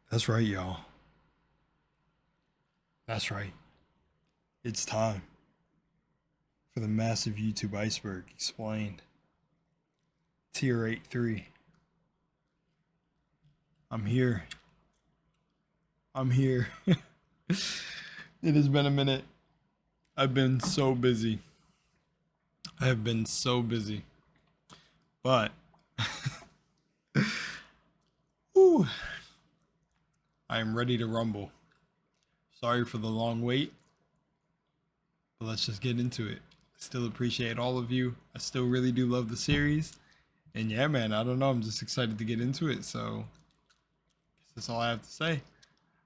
That's right, y'all. That's right. It's time for the massive YouTube Iceberg explained. Tier 8-3. I'm here. I'm here. It has been a minute. I've been so busy. I have been so busy. But whew, I am ready to rumble. Sorry for the long wait, but let's just get into it. I still appreciate all of you. I still really do love the series. And yeah, man, I don't know. I'm just excited to get into it. So that's all I have to say.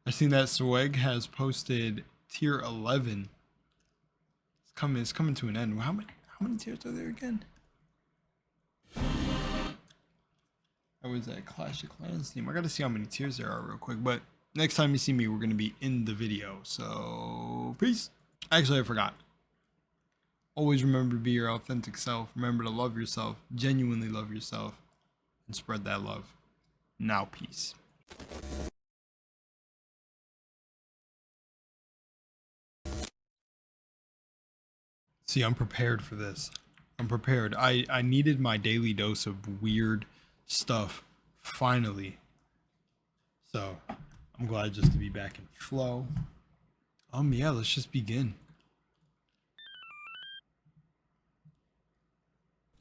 I've seen that Swag has posted tier 11. It's coming to an end. How many tiers are there again? I was at Clash of Clans team. I gotta see how many tiers there are real quick. But next time you see me, we're gonna be in the video. So peace. Actually, I forgot. Always remember to be your authentic self. Remember to love yourself. Genuinely love yourself. And spread that love. Now peace. See, I'm prepared for this. I'm prepared. I needed my daily dose of weird stuff finally. So I'm glad just to be back in flow. Yeah, let's just begin.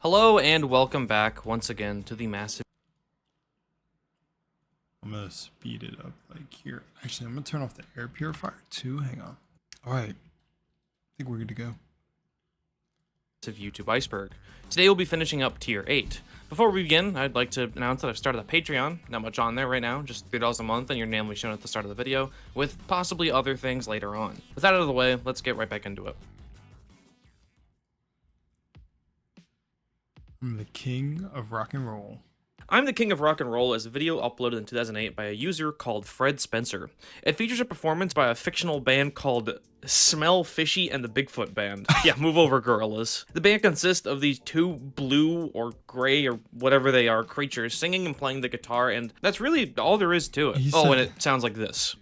Hello and welcome back once again to the massive. I'm gonna speed it up like here. Actually, I'm gonna turn off the air purifier too. Hang on. All right, I think we're good to go. Of YouTube Iceberg. Today we'll be finishing up tier 8. Before we begin, I'd like to announce that I've started a Patreon. Not much on there right now, just $3 a month and your name will be shown at the start of the video, with possibly other things later on. With that out of the way, let's get right back into it. I'm the king of rock and roll. I'm the King of Rock and Roll is a video uploaded in 2008 by a user called Fred Spencer. It features a performance by a fictional band called Smell Fishy and the Bigfoot Band. Yeah, move over, gorillas. The band consists of these two blue or gray or whatever they are creatures singing and playing the guitar, and that's really all there is to it. Oh, and it sounds like this.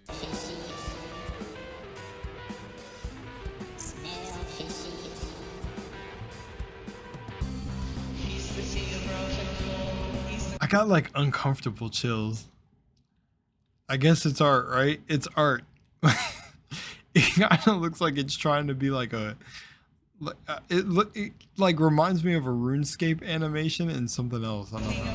I got like uncomfortable chills. I guess it's art, right? It's art. It kind of looks like it's trying to be like a, it like reminds me of a RuneScape animation and something else. I don't know.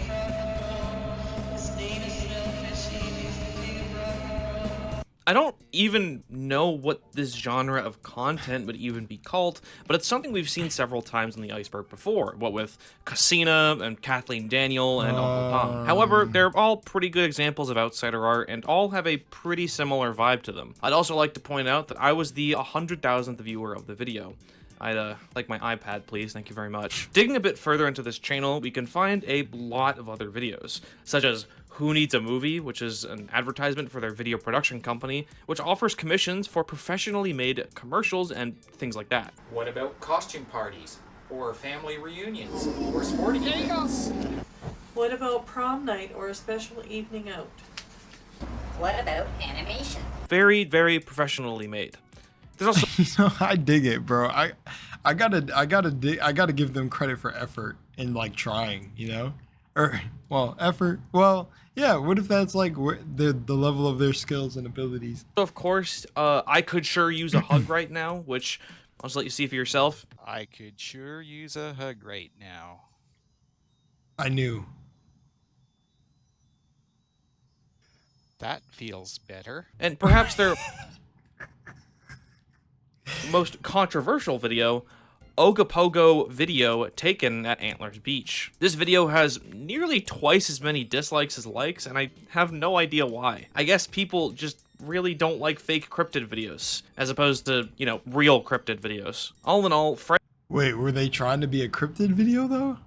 I don't even know what this genre of content would even be called, but it's something we've seen several times on the Iceberg before, what with Cassina and Kathleen Daniel and Uncle Tom. However, they're all pretty good examples of outsider art and all have a pretty similar vibe to them. I'd also like to point out that I was the 100,000th viewer of the video. I'd like my iPad, please. Thank you very much. Digging a bit further into this channel, we can find a lot of other videos, such as Who Needs a Movie, which is an advertisement for their video production company, which offers commissions for professionally made commercials and things like that. What about costume parties, or family reunions, or sporting events? What about prom night or a special evening out? What about animation? Very, very professionally made. There's also I dig it, bro. I gotta give them credit for effort and like trying, you know, or well, effort. Well, yeah. What if that's like the level of their skills and abilities? of course, I could sure use a hug right now, which I'll just let you see for yourself. I could sure use a hug right now. I knew. That feels better. And perhaps their most controversial video, Ogopogo video taken at Antlers Beach. This video has nearly twice as many dislikes as likes, and I have no idea why. I guess people just really don't like fake cryptid videos, as opposed to, you know, real cryptid videos. All in all, Wait, were they trying to be a cryptid video though?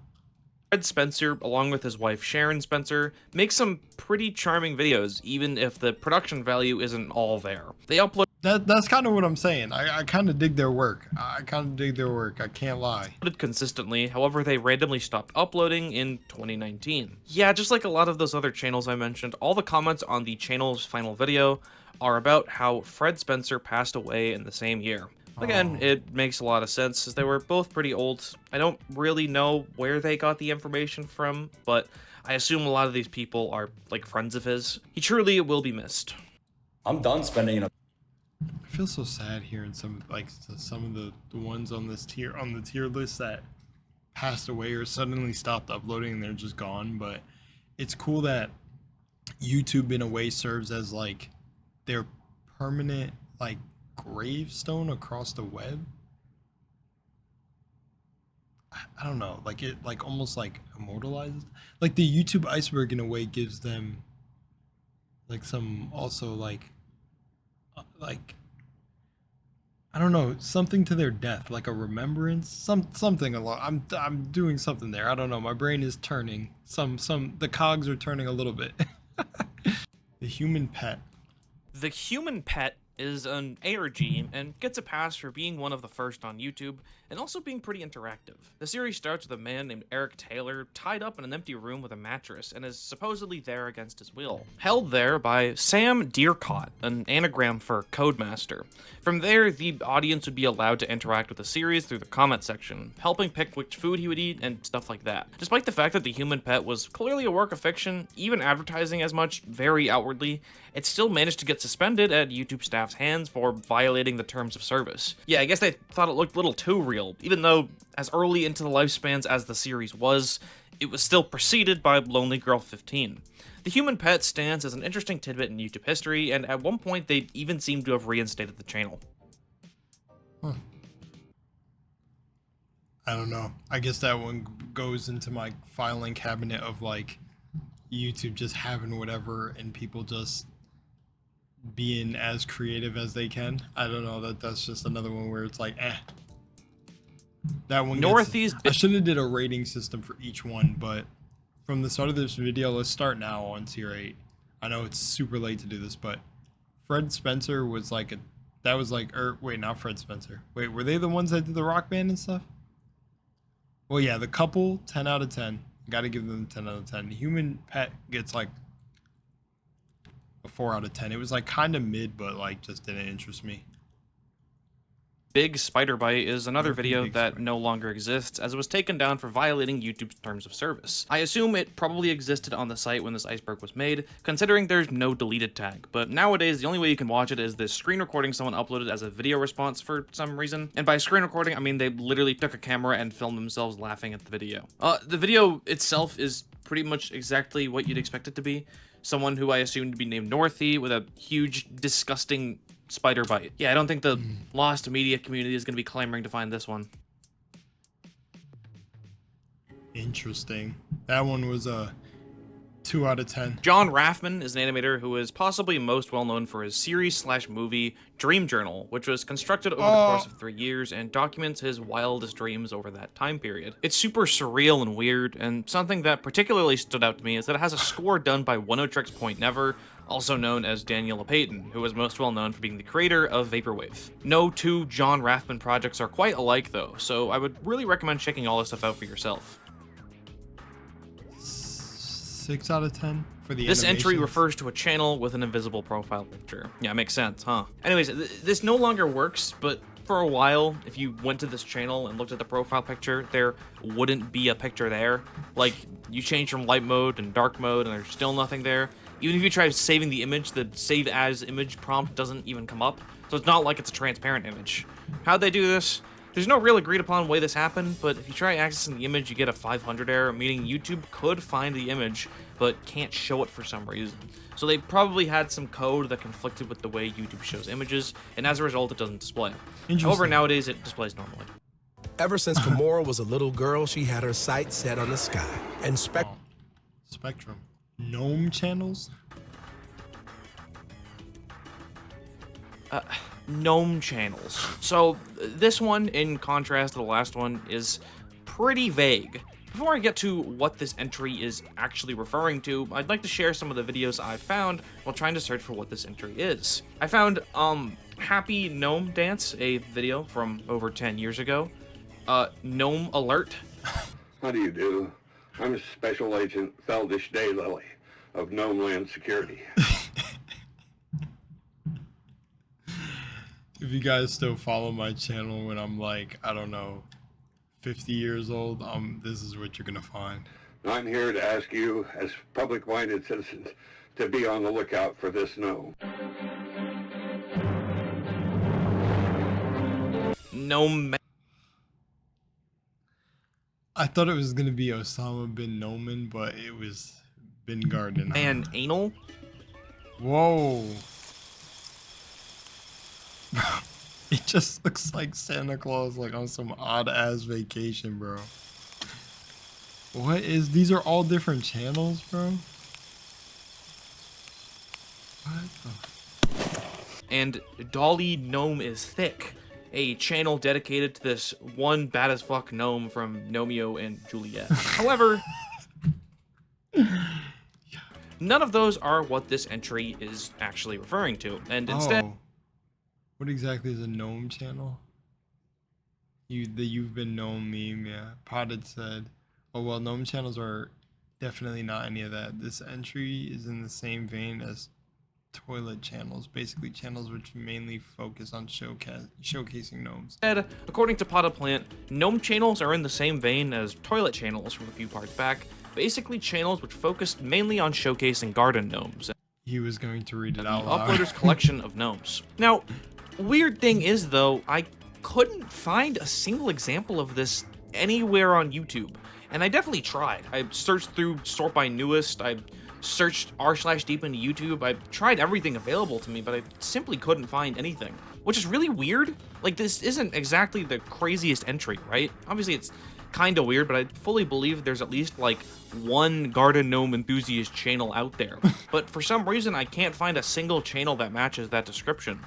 Fred Spencer, along with his wife Sharon Spencer, makes some pretty charming videos, even if the production value isn't all there. They upload That's kind of what I'm saying. I kind of dig their work. I can't lie. Consistently, however, they randomly stopped uploading in 2019. Yeah, just like a lot of those other channels I mentioned, all the comments on the channel's final video are about how Fred Spencer passed away in the same year. Again, it makes a lot of sense, as they were both pretty old. I don't really know where they got the information from, but I assume a lot of these people are, like, friends of his. He truly will be missed. I'm done spending I feel so sad hearing some of the ones on this tier list that passed away or suddenly stopped uploading and they're just gone. But it's cool that YouTube in a way serves as like their permanent like gravestone across the web. I don't know, like it like almost like immortalizes, like the YouTube iceberg in a way gives them like some also like I don't know, something to their death, like a remembrance, something along. I'm doing something there. I don't know. My brain is turning. The cogs are turning a little bit. The human pet. The human pet is an ARG and gets a pass for being one of the first on YouTube and also being pretty interactive. The series starts with a man named Eric Taylor tied up in an empty room with a mattress and is supposedly there against his will. Held there by Sam Deercott, an anagram for Codemaster. From there, the audience would be allowed to interact with the series through the comment section, helping pick which food he would eat and stuff like that. Despite the fact that the human pet was clearly a work of fiction, even advertising as much very outwardly, it still managed to get suspended at YouTube staff's hands for violating the terms of service. Yeah, I guess they thought it looked a little too real, even though as early into the lifespans as the series was, it was still preceded by Lonely Girl 15. The human pet stands as an interesting tidbit in YouTube history, and at one point they even seem to have reinstated the channel. I don't know. I guess that one goes into my filing cabinet of like YouTube just having whatever and people just being as creative as they can. I don't know, that's just another one where it's like that one Northeast. I should have did a rating system for each one, but from the start of this video, let's start now on tier 8. I know it's super late to do this, but Fred Spencer was like wait, not Fred Spencer. Wait, were they the ones that did the Rock Band and stuff? Well, yeah, the couple, 10 out of 10. Gotta give them 10 out of 10. The human pet gets like a 4 out of 10. It was like kind of mid, but like just didn't interest me. Big Spider Bite is another video that no longer exists, as it was taken down for violating YouTube's terms of service. I assume it probably existed on the site when this iceberg was made, considering there's no deleted tag, but nowadays the only way you can watch it is this screen recording someone uploaded as a video response for some reason. And by screen recording, I mean they literally took a camera and filmed themselves laughing at the video. The video itself is pretty much exactly what you'd expect it to be. Someone who I assumed to be named Northie with a huge, disgusting spider bite. Yeah, I don't think the lost media community is going to be clamoring to find this one. Interesting. That one was a 2 out of 10. John Raffman is an animator who is possibly most well known for his series/movie Dream Journal, which was constructed over the course of 3 years and documents his wildest dreams over that time period. It's super surreal and weird, and something that particularly stood out to me is that it has a score done by Oneotrix Point Never, also known as Daniel Payton, who is most well known for being the creator of Vaporwave. No two John Raffman projects are quite alike though, so I would really recommend checking all this stuff out for yourself. 6 out of 10 for the This entry animations. refers to a channel with an invisible profile picture. Yeah, makes sense, huh? Anyways, this no longer works, but for a while, if you went to this channel and looked at the profile picture, there wouldn't be a picture there. Like, you change from light mode and dark mode and there's still nothing there. Even if you try saving the image, the save as image prompt doesn't even come up. So it's not like it's a transparent image. How'd they do this? There's no real agreed upon way this happened, but if you try accessing the image, you get a 500 error, meaning YouTube could find the image, but can't show it for some reason. So they probably had some code that conflicted with the way YouTube shows images, and as a result, it doesn't display. However, nowadays it displays normally. Ever since Kimura was a little girl, she had her sights set on the sky. And Spectrum. Gnome channels? Gnome channels. So this one, in contrast to the last one, is pretty vague. Before I get to what this entry is actually referring to, I'd like to share some of the videos I found while trying to search for what this entry is. I found Happy Gnome Dance, a video from over 10 years ago. Gnome Alert. How do you do? I'm Special Agent Feldish Daylily of Gnome Land Security. If you guys still follow my channel when I'm like, I don't know, 50 years old, this is what you're gonna find. I'm here to ask you, as public-minded citizens, to be on the lookout for this gnome. Gnome. I thought it was gonna be Osama bin Noman, but it was Bin Garden. And anal. Whoa. It just looks like Santa Claus, like on some odd ass vacation, bro. What is, these are all different channels, bro? What the? And Dolly Gnome is Thick, a channel dedicated to this one bad as fuck gnome from Gnomeo and Juliet. However, none of those are what this entry is actually referring to, and instead... Oh. What exactly is a gnome channel? You've been gnome meme, yeah. Potted said, oh well, gnome channels are definitely not any of that. This entry is in the same vein as toilet channels, basically channels which mainly focus on showcasing gnomes. Instead, according to Potted Plant, gnome channels are in the same vein as toilet channels from a few parts back, basically channels which focused mainly on showcasing garden gnomes. He was going to read it The out loud. uploader's collection of gnomes. Now, weird thing is though, I couldn't find a single example of this anywhere on YouTube, and I definitely tried. I searched through sort by newest, I searched r/deep into YouTube, I tried everything available to me, but I simply couldn't find anything, which is really weird. Like, this isn't exactly the craziest entry, right? Obviously it's kind of weird, but I fully believe there's at least like one garden gnome enthusiast channel out there. But for some reason I can't find a single channel that matches that description.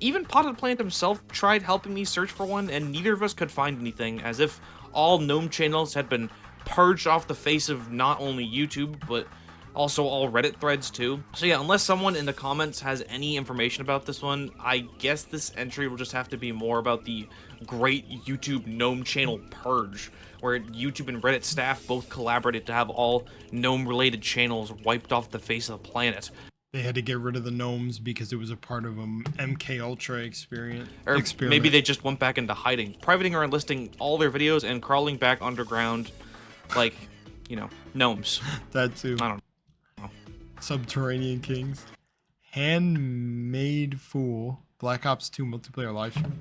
Even Potted Plant himself tried helping me search for one, and neither of us could find anything, as if all gnome channels had been purged off the face of not only YouTube, but also all Reddit threads too. So yeah, unless someone in the comments has any information about this one, I guess this entry will just have to be more about the great YouTube gnome channel purge, where YouTube and Reddit staff both collaborated to have all gnome-related channels wiped off the face of the planet. They had to get rid of the gnomes because it was a part of a MK Ultra experiment. Or maybe they just went back into hiding, privating or enlisting all their videos and crawling back underground like, you know, gnomes. That too. I don't know. Subterranean Kings. Handmade Fool. Black Ops 2 multiplayer livestream.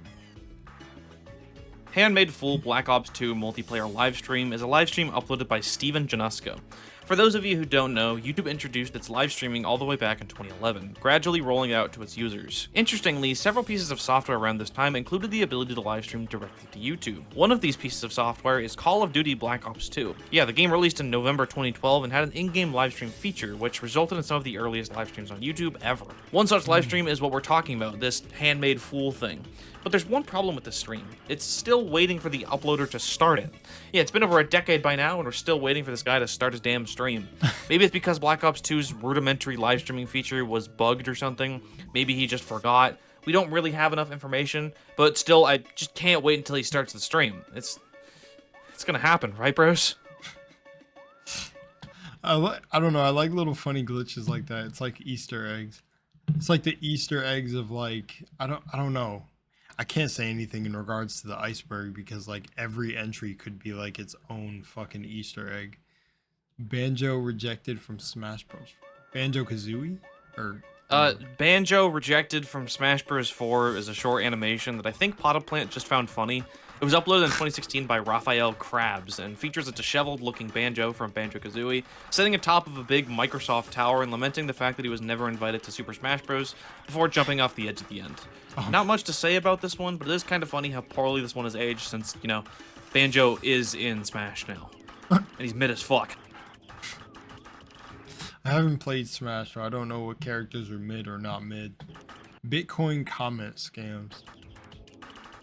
Handmade Fool Black Ops 2 multiplayer livestream is a livestream uploaded by Steven Janusko. For those of you who don't know, YouTube introduced its live streaming all the way back in 2011, gradually rolling it out to its users. Interestingly, several pieces of software around this time included the ability to live stream directly to YouTube. One of these pieces of software is Call of Duty Black Ops 2. Yeah, the game released in November 2012 and had an in-game live stream feature, which resulted in some of the earliest live streams on YouTube ever. One such live stream is what we're talking about, this Handmade Fool thing. But there's one problem with the stream. It's still waiting for the uploader to start it. Yeah, it's been over a decade by now, and we're still waiting for this guy to start his damn stream. Maybe it's because Black Ops 2's rudimentary live streaming feature was bugged or something. Maybe he just forgot. We don't really have enough information, but still, I just can't wait until he starts the stream. It's gonna happen, right, bros? I don't know, I like little funny glitches like that. It's like Easter eggs. It's like the Easter eggs of like, I don't know. I can't say anything in regards to the Iceberg because like every entry could be like its own fucking Easter egg. Banjo rejected from Smash Bros. Banjo-Kazooie? Or Banjo rejected from Smash Bros. 4 is a short animation that I think Potted Plant just found funny. It was uploaded in 2016 by Raphael Krabs and features a disheveled-looking Banjo from Banjo-Kazooie sitting atop of a big Microsoft tower and lamenting the fact that he was never invited to Super Smash Bros. Before jumping off the edge at the end. Not much to say about this one, but it is kind of funny how poorly this one is aged since, you know, Banjo is in Smash now. And he's mid as fuck. I haven't played Smash, so I don't know what characters are mid or not mid. Bitcoin comment scams.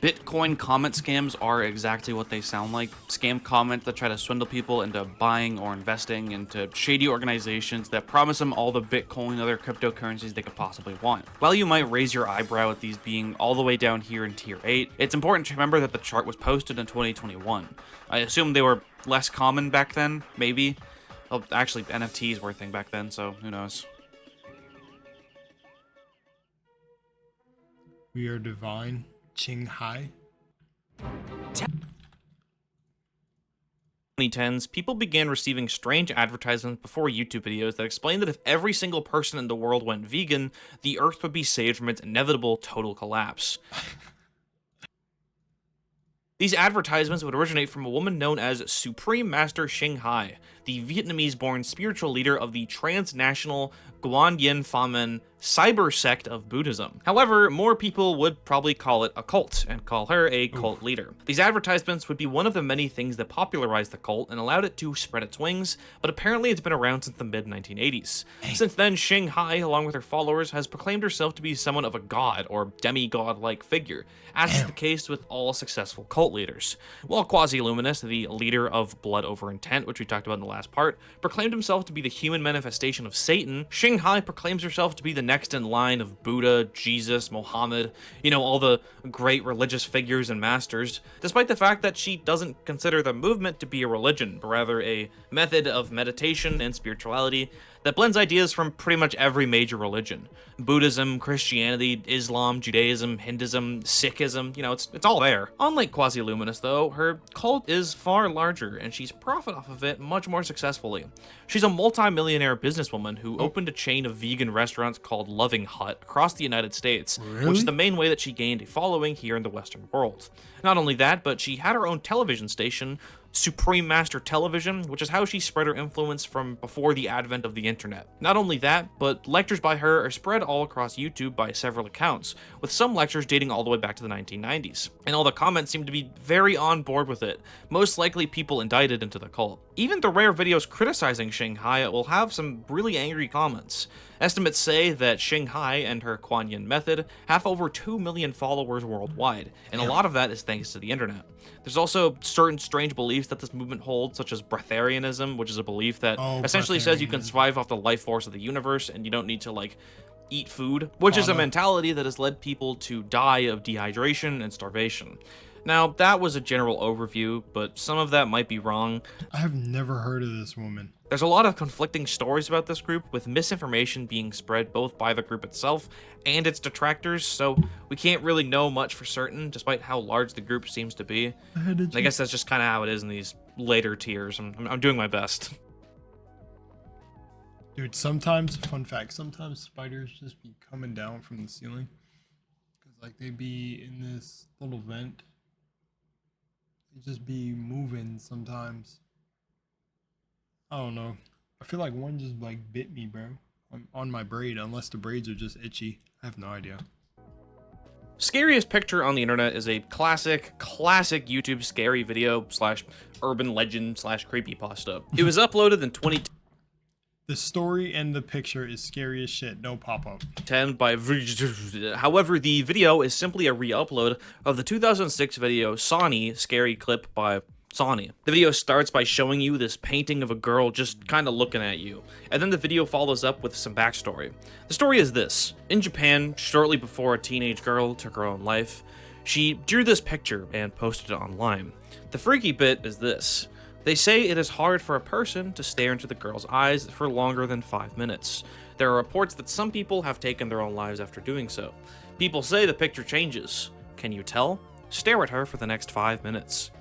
Bitcoin comment scams are exactly what they sound like. Scam comments that try to swindle people into buying or investing into shady organizations that promise them all the Bitcoin and other cryptocurrencies they could possibly want. While you might raise your eyebrow at these being all the way down here in tier 8, it's important to remember that the chart was posted in 2021. I assume they were less common back then, maybe. Well, actually, NFTs were a thing back then, so who knows. We are divine. Ching Hai. 2010s, people began receiving strange advertisements before YouTube videos that explained that if every single person in the world went vegan, the Earth would be saved from its inevitable total collapse. These advertisements would originate from a woman known as Supreme Master Ching Hai, the Vietnamese-born spiritual leader of the transnational Guanyin Famen cyber sect of Buddhism. However, more people would probably call it a cult and call her a cult leader. These advertisements would be one of the many things that popularized the cult and allowed it to spread its wings, but apparently it's been around since the mid-1980s. Since then, Ching Hai, along with her followers, has proclaimed herself to be somewhat of a god or demigod-like figure, as is the case with all successful cult leaders. While Quasi-Luminous, the leader of Blood Over Intent, which we talked about in the last part, proclaimed himself to be the human manifestation of Satan, Ching Hai proclaims herself to be the next in line of Buddha, Jesus, Mohammed, you know, all the great religious figures and masters, despite the fact that she doesn't consider the movement to be a religion, but rather a method of meditation and spirituality that blends ideas from pretty much every major religion. Buddhism, Christianity, Islam, Judaism, Hinduism, Sikhism, you know, it's all there. Unlike Quasi-Luminous though, her cult is far larger and she's profit off of it much more successfully. She's a multi-millionaire businesswoman who opened a chain of vegan restaurants called Loving Hut across the United States, which is the main way that she gained a following here in the Western world. Not only that, but she had her own television station, Supreme Master Television, which is how she spread her influence from before the advent of the internet. Not only that, but lectures by her are spread all across YouTube by several accounts, with some lectures dating all the way back to the 1990s. And all the comments seem to be very on board with it, most likely people indicted into the cult. Even the rare videos criticizing Ching Hai will have some really angry comments. Estimates say that Ching Hai and her Kuan Yin method have over 2 million followers worldwide, and a lot of that is thanks to the internet. There's also certain strange beliefs that this movement holds, such as breatharianism, which is a belief that essentially says you can survive off the life force of the universe and you don't need to, like, eat food, which is a mentality that has led people to die of dehydration and starvation. Now, that was a general overview, but some of that might be wrong. I have never heard of this woman. There's a lot of conflicting stories about this group, with misinformation being spread both by the group itself and its detractors, so we can't really know much for certain, despite how large the group seems to be. I guess that's just kind of how it is in these later tiers. I'm doing my best. Dude, sometimes, fun fact, sometimes spiders just be coming down from the ceiling. Because, like, they be in this little vent. They just be moving sometimes. I don't know. I feel like one just like bit me, bro. On my braid, unless the braids are just itchy. I have no idea. Scariest picture on the internet is a classic YouTube scary video / urban legend / creepypasta. It was uploaded in 2010 The story and the picture is scary as shit. No pop-up. by however, the video is simply a re-upload of the 2006 video Sonny Scary Clip by Sonny. The video starts by showing you this painting of a girl just kind of looking at you, and then the video follows up with some backstory. The story is this. In Japan, shortly before a teenage girl took her own life, she drew this picture and posted it online. The freaky bit is this. They say it is hard for a person to stare into the girl's eyes for longer than 5 minutes. There are reports that some people have taken their own lives after doing so. People say the picture changes. Can you tell? Stare at her for the next 5 minutes.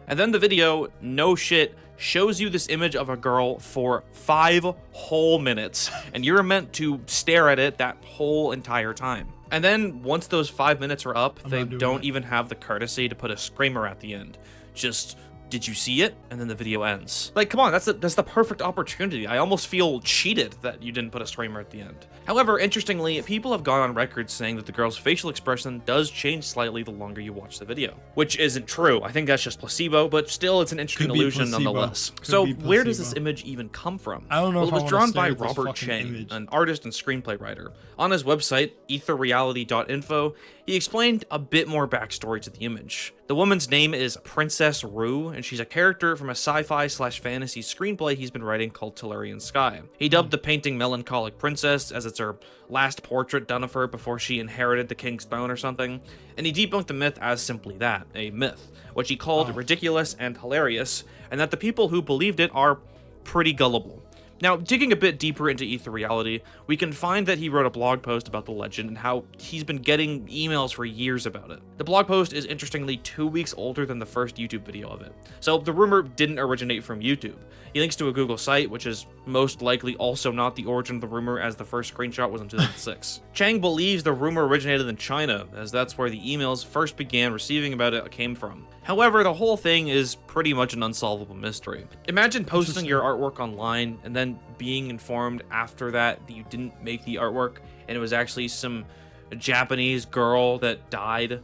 And then the video, no shit, shows you this image of a girl for 5 whole minutes, and you're meant to stare at it that whole entire time. And then, once those 5 minutes are up, they don't even have the courtesy to put a screamer at the end. Just did you see it? And then the video ends. Like, come on, that's the perfect opportunity. I almost feel cheated that you didn't put a streamer at the end. However, interestingly, people have gone on record saying that the girl's facial expression does change slightly the longer you watch the video, which isn't true. I think that's just placebo, but still, it's an interesting illusion nonetheless. So where does this image even come from? I don't know. Well, if it was I drawn stare by at this Robert fucking Chang, image. an artist and screenplay writer. On his website, etherreality.info, he explained a bit more backstory to the image. The woman's name is Princess Rue, and she's a character from a sci-fi/fantasy screenplay he's been writing called Tellurian Sky. He dubbed the painting Melancholic Princess, as it's her last portrait done of her before she inherited the king's throne or something, and he debunked the myth as simply that, a myth, which he called ridiculous and hilarious, and that the people who believed it are pretty gullible. Now, digging a bit deeper into Ether Reality, we can find that he wrote a blog post about the legend and how he's been getting emails for years about it. The blog post is interestingly 2 weeks older than the first YouTube video of it, so the rumor didn't originate from YouTube. He links to a Google site, which is most likely also not the origin of the rumor, as the first screenshot was in 2006. Chang believes the rumor originated in China, as that's where the emails first began receiving about it came from. However, the whole thing is pretty much an unsolvable mystery. Imagine posting your artwork online and then being informed after that you didn't make the artwork and it was actually some Japanese girl that died.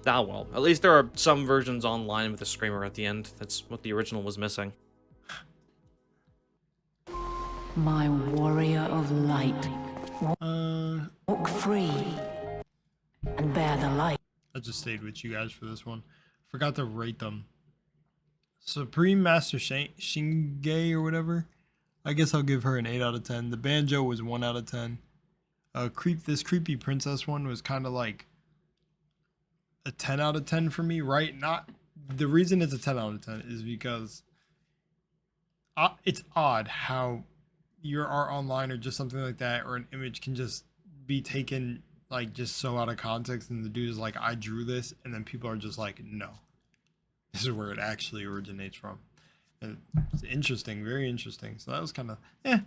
Ah well, at least there are some versions online with a screamer at the end. That's what the original was missing. My warrior of light, walk free and bear the light. I just stayed with you guys for this one. Forgot to rate them. Supreme Master Shingai or whatever. I guess I'll give her an 8 out of 10. The Banjo was 1 out of 10. This creepy princess one was kind of like a 10 out of 10 for me, right? Not the reason it's a 10 out of 10 is because it's odd how your art online or just something like that or an image can just be taken like just so out of context, and the dude is like, I drew this, and then people are just like, no, this is where it actually originates from. And it's interesting, very interesting. So that was kind of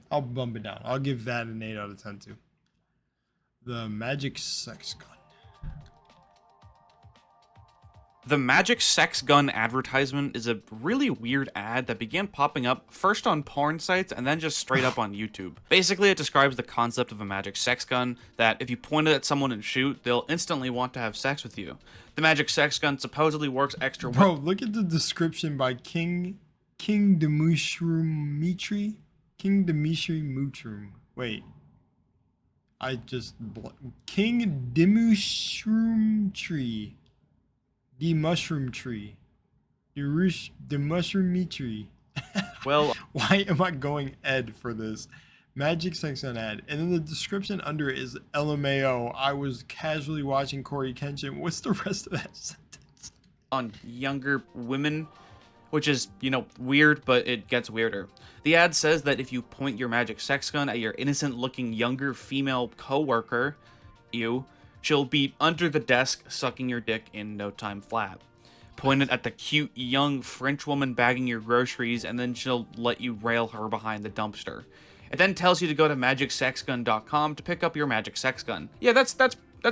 I'll bump it down. I'll give that an 8 out of 10 too. The magic sex gun. The Magic Sex Gun advertisement is a really weird ad that began popping up first on porn sites and then just straight up on YouTube. Basically, it describes the concept of a magic sex gun that if you point it at someone and shoot, they'll instantly want to have sex with you. The Magic Sex Gun supposedly works extra well. Bro, look at the description by King Dimitri. King Dimitri Mushroom. Wait. King Dimushroom Tree. The mushroom tree. The mushroom tree. Well, why am I going Ed for this? Magic sex gun ad. And then the description under it is LMAO. I was casually watching Corey Kenshin. What's the rest of that sentence? On younger women, which is, weird, but it gets weirder. The ad says that if you point your magic sex gun at your innocent-looking younger female coworker, she'll be under the desk sucking your dick in no time flat. Point it at the cute young French woman bagging your groceries, and then she'll let you rail her behind the dumpster. It then tells you to go to magicsexgun.com to pick up your magic sex gun. Yeah, that's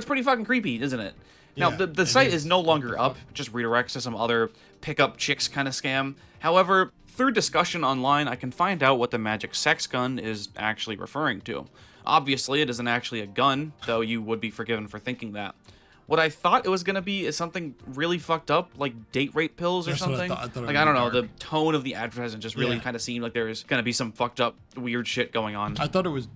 pretty fucking creepy, isn't it? Now, Yeah, the site is no longer up, it just redirects to some other pick-up chicks kind of scam. However, through discussion online, I can find out what the magic sex gun is actually referring to. Obviously, it isn't actually a gun, though you would be forgiven for thinking that. What I thought it was going to be is something really fucked up, like date rape pills or something. I thought like, I don't know, the tone of the advertisement just really kind of seemed like there was going to be some fucked up, weird shit going on. I thought it was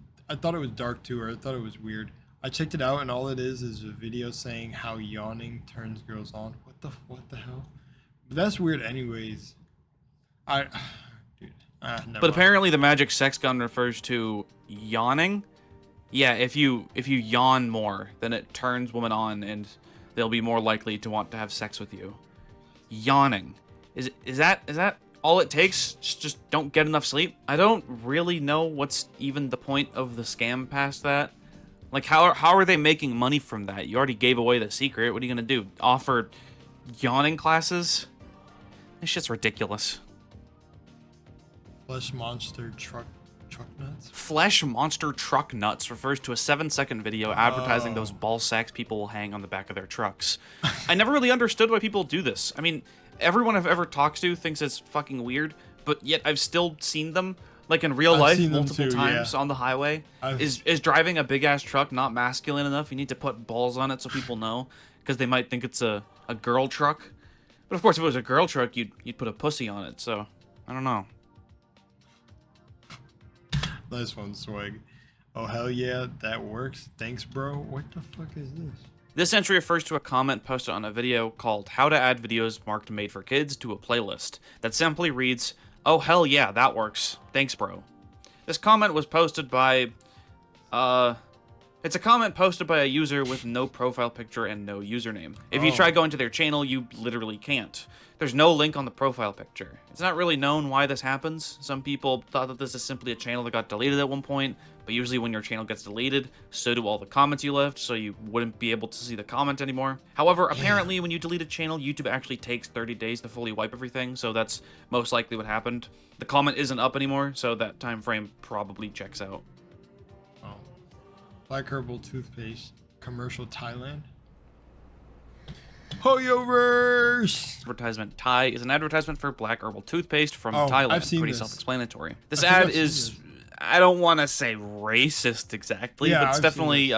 dark too, or I thought it was weird. I checked it out, and all it is a video saying how yawning turns girls on. What the hell? But that's weird anyways. But apparently the magic sex gun refers to yawning. Yeah, if you yawn more, then it turns women on and they'll be more likely to want to have sex with you. Yawning. Is that all it takes? Just don't get enough sleep? I don't really know what's even the point of the scam past that. Like, how are they making money from that? You already gave away the secret. What are you gonna do? Offer yawning classes? This shit's ridiculous. Flesh monster truck nuts? Flesh monster truck nuts refers to a 7-second video advertising those ball sacks people will hang on the back of their trucks. I never really understood why people do this. I mean, everyone I've ever talked to thinks it's fucking weird, but yet I've still seen them, like in real life, multiple times on the highway. Is driving a big ass truck not masculine enough? You need to put balls on it so people know, because they might think it's a girl truck. But of course, if it was a girl truck, you'd put a pussy on it. So I don't know. Nice one, Swag. Oh hell yeah, that works. Thanks, bro. What the fuck is this? This entry refers to a comment posted on a video called "How to Add Videos Marked Made for Kids to a Playlist" that simply reads, "Oh hell yeah, that works. Thanks, bro." This comment was posted by, it's a comment posted by a user with no profile picture and no username. If you try going to their channel, you literally can't. There's no link on the profile picture. It's not really known why this happens. Some people thought that this is simply a channel that got deleted at one point, but usually when your channel gets deleted, so do all the comments you left, so you wouldn't be able to see the comment anymore. However, apparently when you delete a channel, YouTube actually takes 30 days to fully wipe everything, so that's most likely what happened. The comment isn't up anymore, so that time frame probably checks out. Oh. Black herbal toothpaste. Commercial Thailand. Hoyoverse! Advertisement Thai is an advertisement for black herbal toothpaste from Oh, Thailand. I've seen Pretty this. self-explanatory. This ad is, I don't want to say racist exactly, Yeah, but it's I've definitely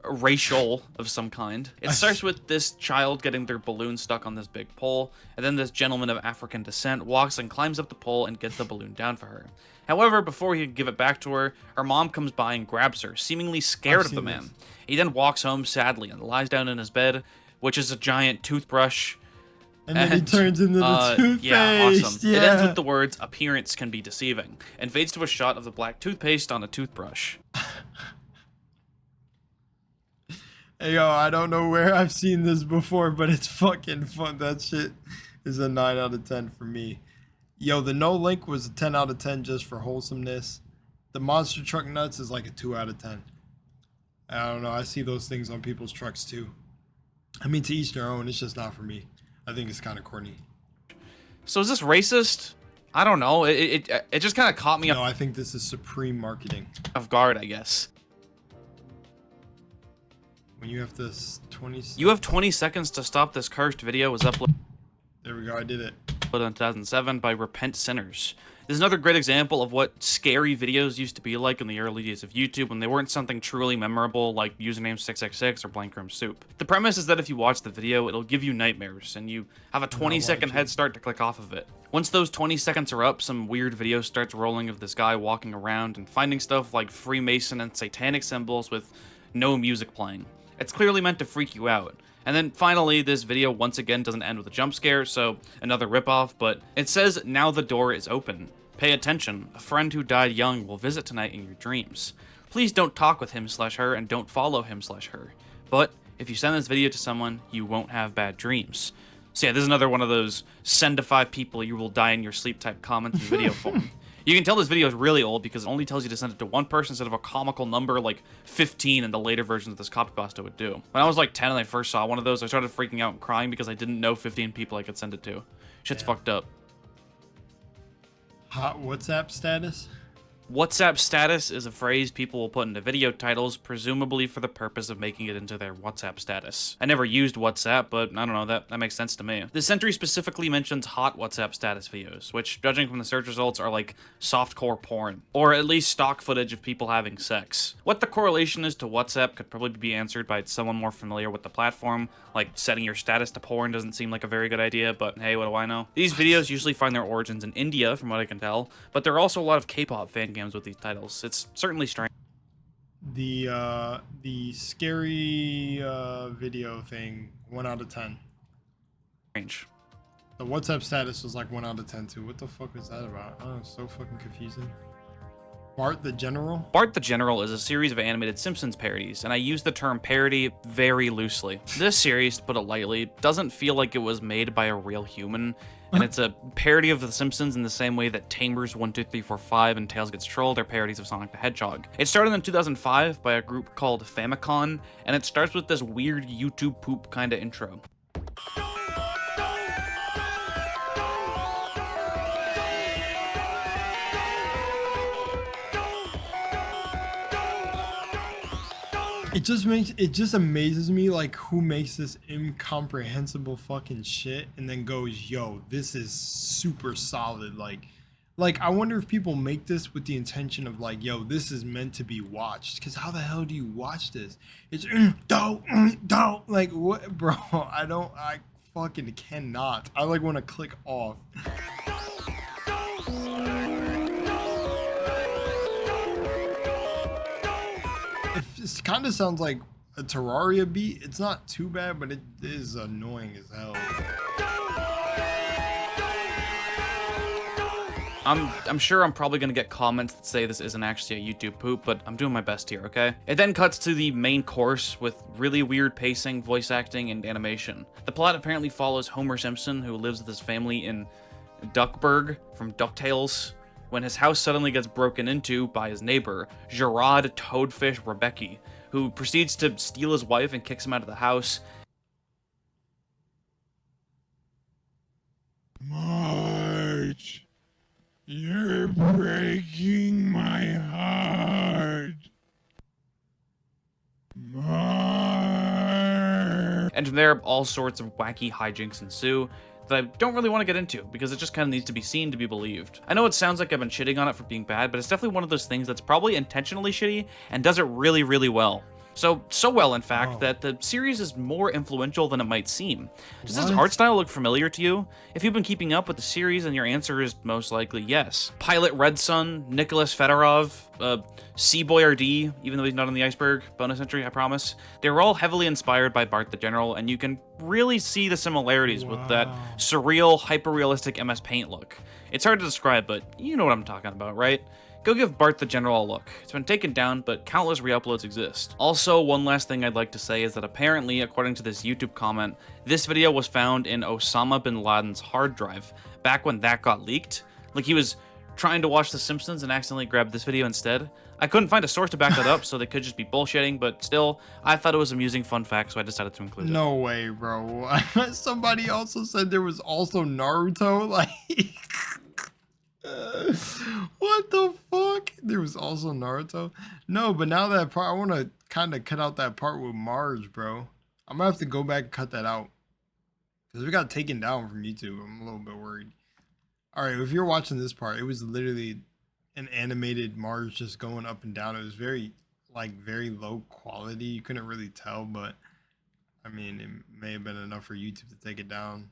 racial of some kind. It starts with this child getting their balloon stuck on this big pole, and then this gentleman of African descent walks and climbs up the pole and gets the balloon down for her. However, before he can give it back to her, her mom comes by and grabs her, seemingly scared of the man. He then walks home sadly and lies down in his bed, which is a giant toothbrush. And then he turns into the toothpaste. Yeah, awesome. Yeah. It ends with the words, "Appearance can be deceiving," and fades to a shot of the black toothpaste on a toothbrush. Hey, yo, I don't know where I've seen this before, but it's fucking fun. That shit is a 9 out of 10 for me. Yo, the no link was a 10 out of 10 just for wholesomeness. The monster truck nuts is like a 2 out of 10. I don't know. I see those things on people's trucks too. I mean, to each their own. It's just not for me. I think it's kind of corny. So is this racist? I don't know. It just kind of caught me No, I think this is supreme marketing. off guard, I guess. When you have this 20... You have 20 seconds to stop this cursed video. Was uploaded There we go. I did it. in 2007 by Repent Sinners. This is another great example of what scary videos used to be like in the early days of YouTube when they weren't something truly memorable like username 666 or blank room soup. The premise is that if you watch the video, it'll give you nightmares, and you have a 20-second head start to click off of it. Once those 20 seconds are up, some weird video starts rolling of this guy walking around and finding stuff like Freemason and satanic symbols with no music playing. It's clearly meant to freak you out. And then finally, this video once again doesn't end with a jump scare, so another ripoff, but it says, "Now the door is open. Pay attention. A friend who died young will visit tonight in your dreams. Please don't talk with him/her and don't follow him/her. But if you send this video to someone, you won't have bad dreams." So yeah, this is another one of those send to 5 people you will die in your sleep type comments in video form. You can tell this video is really old because it only tells you to send it to one person instead of a comical number like 15 in the later versions of this copypasta would do. When I was like 10 and I first saw one of those, I started freaking out and crying because I didn't know 15 people I could send it to. Shit's fucked up. Hot WhatsApp status? WhatsApp status is a phrase people will put into video titles, presumably for the purpose of making it into their WhatsApp status. I never used WhatsApp, but I don't know, that makes sense to me. This entry specifically mentions hot WhatsApp status videos, which, judging from the search results, are like softcore porn, or at least stock footage of people having sex. What the correlation is to WhatsApp could probably be answered by someone more familiar with the platform, like setting your status to porn doesn't seem like a very good idea, but hey, what do I know? These videos usually find their origins in India, from what I can tell, but there are also a lot of K-pop fan games with these titles. It's certainly strange. The scary video thing, 1 out of 10. Strange. The WhatsApp status was like 1 out of 10 too. What the fuck is that about? Oh, it's so fucking confusing. Bart the General? Bart the General is a series of animated Simpsons parodies, and I use the term parody very loosely. This series, to put it lightly, doesn't feel like it was made by a real human, and it's a parody of The Simpsons in the same way that Tamers 1, 2, 3, 4, 5 and Tails Gets Trolled are parodies of Sonic the Hedgehog. It started in 2005 by a group called Famicom, and it starts with this weird YouTube poop kinda intro. it just amazes me like who makes this incomprehensible fucking shit and then goes, yo, this is super solid. Like I wonder if people make this with the intention of like, yo, this is meant to be watched. Cause how the hell do you watch this? It's don't like what, bro? I fucking cannot. I like want to click off. It kind of sounds like a Terraria beat. It's not too bad, but it is annoying as hell. I'm sure I'm probably gonna get comments that say this isn't actually a YouTube poop, but I'm doing my best here, okay? It then cuts to the main course with really weird pacing, voice acting, and animation. The plot apparently follows Homer Simpson, who lives with his family in Duckburg from DuckTales, when his house suddenly gets broken into by his neighbor, Gerard Toadfish Rebecca, who proceeds to steal his wife and kicks him out of the house. Marge, you're breaking my heart. Marge. And from there, all sorts of wacky hijinks ensue that I don't really want to get into, because it just kind of needs to be seen to be believed. I know it sounds like I've been shitting on it for being bad, but it's definitely one of those things that's probably intentionally shitty and does it really, really well. So well, in fact, that the series is more influential than it might seem. Does this art style look familiar to you? If you've been keeping up with the series, then your answer is most likely yes. Pilot Red Sun, Nicholas Fedorov, Sea Boyardee, even though he's not on the Iceberg, bonus entry, I promise. They were all heavily inspired by Bart the General, and you can really see the similarities with that surreal, hyper-realistic MS Paint look. It's hard to describe, but you know what I'm talking about, right? Go give Bart the General a look. It's been taken down, but countless re-uploads exist. Also, one last thing I'd like to say is that apparently, according to this YouTube comment, this video was found in Osama bin Laden's hard drive, back when that got leaked. Like he was trying to watch The Simpsons and accidentally grabbed this video instead. I couldn't find a source to back that up, so they could just be bullshitting, but still, I thought it was an amusing fun fact, so I decided to include it. No way, bro. Somebody also said there was also Naruto, like... what the fuck? There was also Naruto? No, but now that part, I want to kind of cut out that part with Marge, bro. I'm gonna have to go back and cut that out. Because we got taken down from YouTube. I'm a little bit worried. Alright, if you're watching this part, it was literally an animated Marge just going up and down. It was very low quality. You couldn't really tell, but I mean, it may have been enough for YouTube to take it down.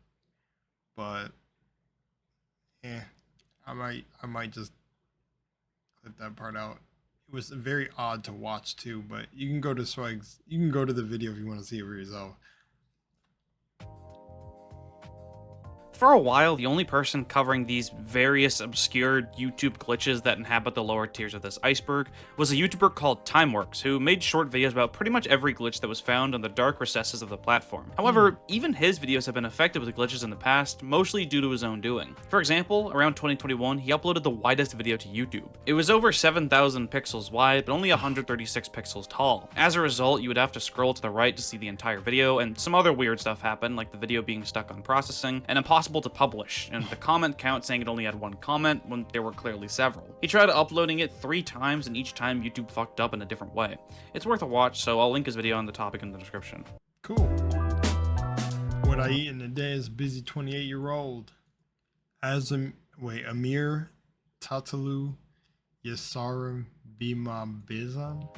But, yeah. I might just clip that part out. It was very odd to watch too, but you can go to Swag's. You can go to the video if you want to see it for yourself. For a while, the only person covering these various obscure YouTube glitches that inhabit the lower tiers of this iceberg was a YouTuber called Timeworks, who made short videos about pretty much every glitch that was found in the dark recesses of the platform. However, even his videos have been affected with glitches in the past, mostly due to his own doing. For example, around 2021, he uploaded the widest video to YouTube. It was over 7,000 pixels wide, but only 136 pixels tall. As a result, you would have to scroll to the right to see the entire video, and some other weird stuff happened, like the video being stuck on processing, and impossible to publish, and the comment count saying it only had one comment when there were clearly several. He tried uploading it 3 times, and each time YouTube fucked up in a different way. It's worth a watch, so I'll link his video on the topic in the description. Cool. What I eat in a day is busy 28-year-old. Amir Tatalu Yasarim Bima Bizan.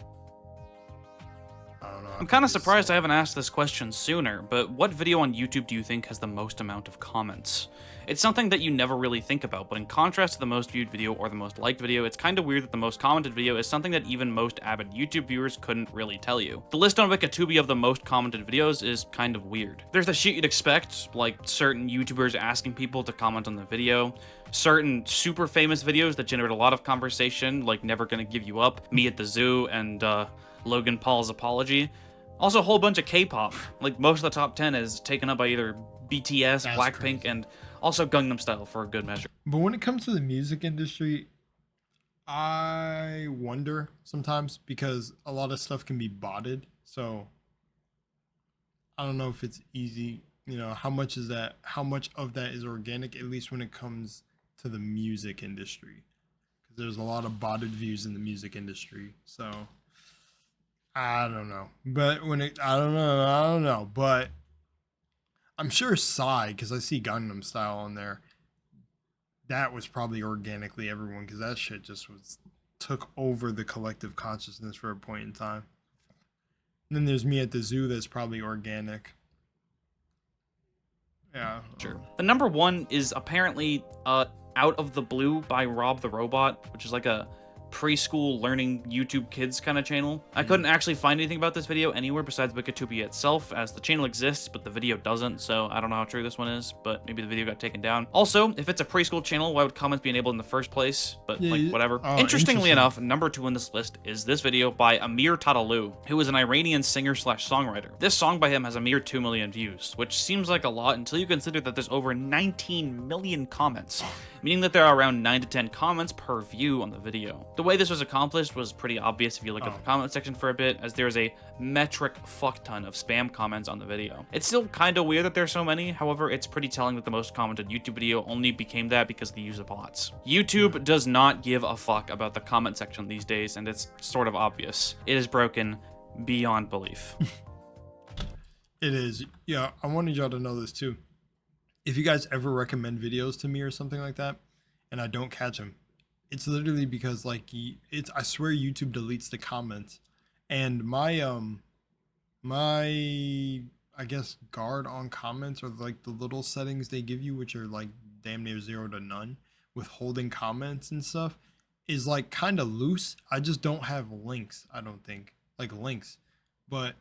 I'm kind of surprised I haven't asked this question sooner, but what video on YouTube do you think has the most amount of comments? It's something that you never really think about, but in contrast to the most viewed video or the most liked video, it's kind of weird that the most commented video is something that even most avid YouTube viewers couldn't really tell you. The list on Wikitubi of the most commented videos is kind of weird. There's the shit you'd expect, like certain YouTubers asking people to comment on the video, certain super famous videos that generate a lot of conversation, like Never Gonna Give You Up, Me at the Zoo, and Logan Paul's Apology. Also a whole bunch of K-pop, like most of the top 10 is taken up by either BTS, Blackpink, crazy. And also Gangnam Style for a good measure. But when it comes to the music industry, I wonder sometimes, because a lot of stuff can be botted, so I don't know if it's easy, you know, how much of that is organic, at least when it comes to the music industry, because there's a lot of botted views in the music industry, so I don't know. But I don't know. But I'm sure Psy, because I see Gangnam Style on there. That was probably organically everyone, because that shit just took over the collective consciousness for a point in time. And then there's Me at the Zoo, that's probably organic. Yeah. Sure. The number one is apparently Out of the Blue by Rob the Robot, which is like a preschool learning YouTube Kids kind of channel. I couldn't actually find anything about this video anywhere besides Wikitopia itself, as the channel exists, but the video doesn't, so I don't know how true this one is, but maybe the video got taken down. Also, if it's a preschool channel, why would comments be enabled in the first place? But, like, whatever. Interestingly enough, number 2 on this list is this video by Amir Tadalu, who is an Iranian singer/songwriter. This song by him has a mere 2 million views, which seems like a lot until you consider that there's over 19 million comments, meaning that there are around 9 to 10 comments per view on the video. The way this was accomplished was pretty obvious if you look at the comment section for a bit, as there's a metric fuck ton of spam comments on the video. It's still kind of weird that there's so many, however, it's pretty telling that the most commented YouTube video only became that because of the use of bots. YouTube does not give a fuck about the comment section these days, and it's sort of obvious. It is broken beyond belief. It is. Yeah, I wanted y'all to know this too. If you guys ever recommend videos to me or something like that, and I don't catch them, it's literally because, like, I swear YouTube deletes the comments, and my I guess guard on comments, or like the little settings they give you, which are like damn near 0 to none, withholding comments and stuff, is like kind of loose. I just don't have links. I don't think like links, but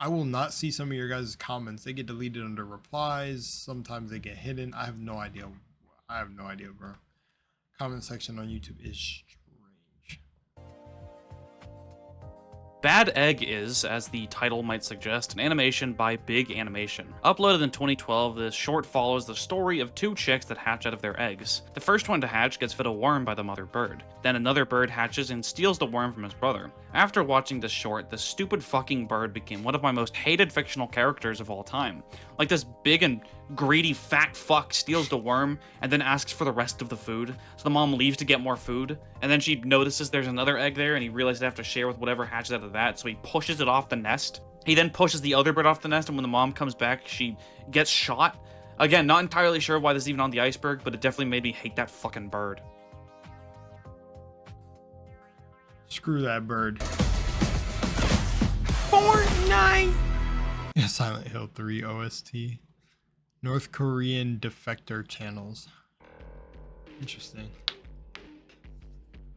I will not see some of your guys' comments. They get deleted under replies. Sometimes they get hidden. I have no idea. Bro. Comment section on YouTube is strange. Bad Egg is, as the title might suggest, an animation by Big Animation. Uploaded in 2012, this short follows the story of 2 chicks that hatch out of their eggs. The first one to hatch gets fed a worm by the mother bird. Then another bird hatches and steals the worm from his brother. After watching this short, the stupid fucking bird became one of my most hated fictional characters of all time. Like, this big and greedy fat fuck steals the worm and then asks for the rest of the food. So the mom leaves to get more food, and then she notices there's another egg there, and he realizes they have to share with whatever hatches out of that, so he pushes it off the nest. He then pushes the other bird off the nest, and when the mom comes back, she gets shot. Again, not entirely sure why this is even on the iceberg, but it definitely made me hate that fucking bird. Screw that bird. Fortnite! Silent Hill 3 OST. North Korean defector channels. Interesting.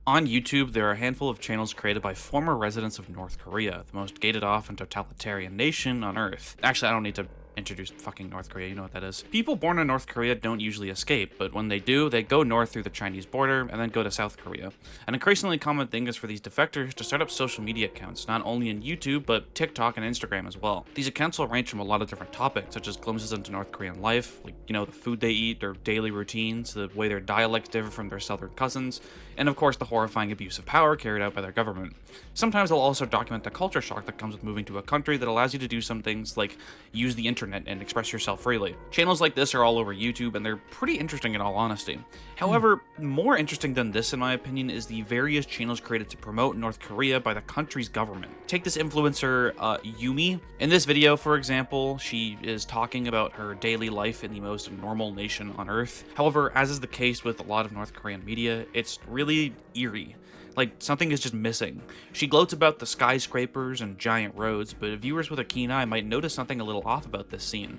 On YouTube, there are a handful of channels created by former residents of North Korea, the most gated off and totalitarian nation on Earth. Actually, I don't need to introduce fucking North Korea, you know what that is. People born in North Korea don't usually escape, but when they do, they go north through the Chinese border and then go to South Korea. An increasingly common thing is for these defectors to start up social media accounts, not only in YouTube, but TikTok and Instagram as well. These accounts will range from a lot of different topics, such as glimpses into North Korean life, like, you know, the food they eat, their daily routines, the way their dialects differ from their southern cousins, and of course the horrifying abuse of power carried out by their government. Sometimes they'll also document the culture shock that comes with moving to a country that allows you to do some things like use the internet and express yourself freely. Channels like this are all over YouTube, and they're pretty interesting in all honesty. However, more interesting than this, in my opinion, is the various channels created to promote North Korea by the country's government. Take this influencer, Yumi. In this video, for example, she is talking about her daily life in the most normal nation on Earth. However, as is the case with a lot of North Korean media, it's really eerie. Like, something is just missing. She gloats about the skyscrapers and giant roads, but viewers with a keen eye might notice something a little off about this scene.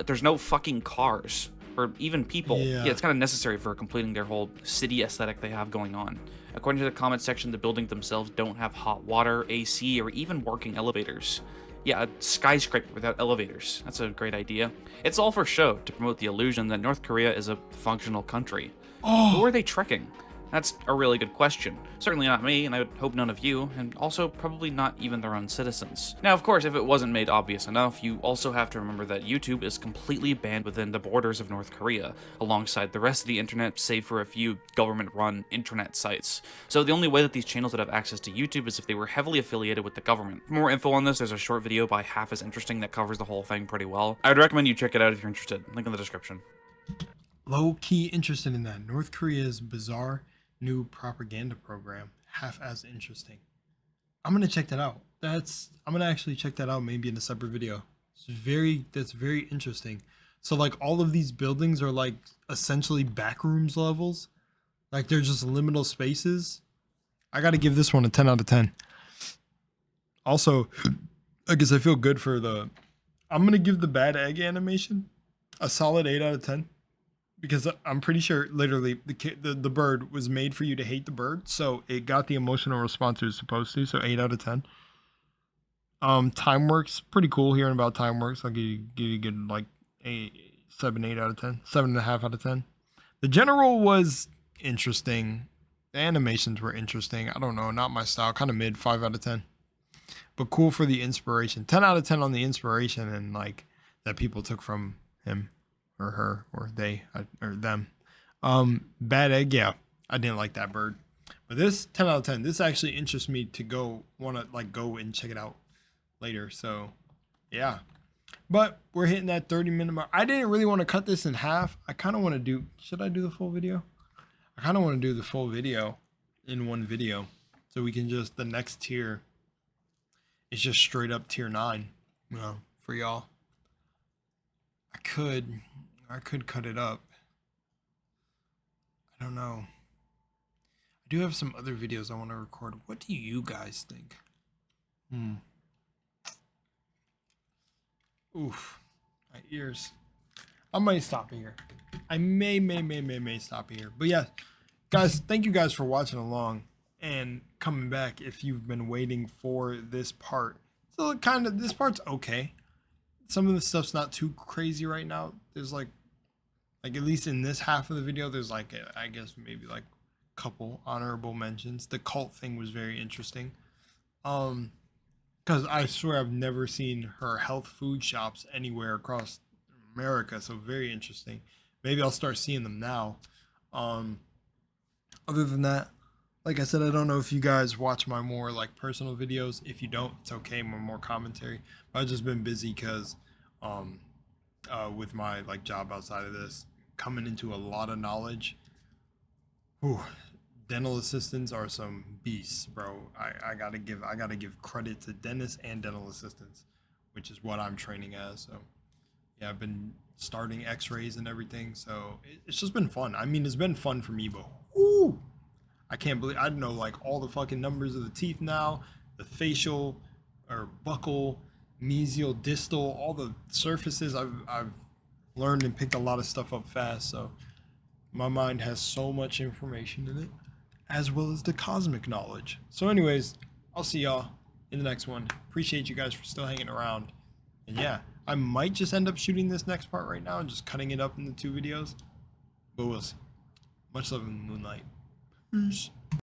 There's no fucking cars, or even people. Yeah, it's kind of necessary for completing their whole city aesthetic they have going on. According to the comment section, the buildings themselves don't have hot water, AC, or even working elevators. Yeah, a skyscraper without elevators. That's a great idea. It's all for show, to promote the illusion that North Korea is a functional country. Who are they tricking? That's a really good question. Certainly not me, and I would hope none of you, and also probably not even their own citizens. Now, of course, if it wasn't made obvious enough, you also have to remember that YouTube is completely banned within the borders of North Korea, alongside the rest of the internet, save for a few government-run internet sites. So the only way that these channels would have access to YouTube is if they were heavily affiliated with the government. For more info on this, there's a short video by Half As Interesting that covers the whole thing pretty well. I would recommend you check it out if you're interested. Link in the description. Low-key interested in that. North Korea's bizarre new propaganda program, Half As Interesting. I'm gonna check that out. I'm gonna actually check that out maybe in a separate video. That's very interesting. So like all of these buildings are like essentially backrooms levels. Like they're just liminal spaces. I gotta give this one a 10 out of 10. Also, I guess I feel good for I'm gonna give the bad egg animation a solid 8 out of 10. Because I'm pretty sure literally the bird was made for you to hate the bird. So it got the emotional response it was supposed to. So 8 out of 10. Timeworks, pretty cool hearing about Timeworks. I'll give you a good like 7, 8 out of 10. 7.5 out of 10. The General was interesting. The animations were interesting. I don't know, not my style. Kind of mid, 5 out of 10. But cool for the inspiration. 10 out of 10 on the inspiration and like that people took from him or her or they or them. Bad egg, yeah. I didn't like that bird. But this 10 out of 10. This actually interests me to want to like go and check it out later. So yeah. But we're hitting that 30-minute mark. I didn't really want to cut this in half. I kind of want to do, should I do the full video? I kind of want to do the full video in one video. So we can just, the next tier is just straight up tier 9, you know, for y'all. I could cut it up. I don't know. I do have some other videos I want to record. What do you guys think? Oof, my ears. I might stop here. I may stop here. But yeah, guys, thank you guys for watching along and coming back if you've been waiting for this part. So this part's okay. Some of the stuff's not too crazy right now. There's like at least in this half of the video, there's like, I guess maybe like a couple honorable mentions. The cult thing was very interesting. Because I swear I've never seen her health food shops anywhere across America. So very interesting. Maybe I'll start seeing them now. Other than that, like I said, I don't know if you guys watch my more like personal videos. If you don't, it's okay. More commentary. But I've just been busy because with my like job outside of this, coming into a lot of knowledge. Whew. Dental assistants are some beasts, bro. I gotta give credit to dentists and dental assistants, which is what I'm training as. So yeah, I've been starting x-rays and everything, so it's just been fun. I mean, it's been fun for me, but whoo, I can't believe I know like all the fucking numbers of the teeth now, the facial or buccal, mesial, distal, all the surfaces. I've learned and picked a lot of stuff up fast, so my mind has so much information in it, as well as the cosmic knowledge. So anyways, I'll see y'all in the next one. Appreciate you guys for still hanging around. And yeah, I might just end up shooting this next part right now and just cutting it up into 2 videos. But we'll see. Much love in the Moonlight. Peace.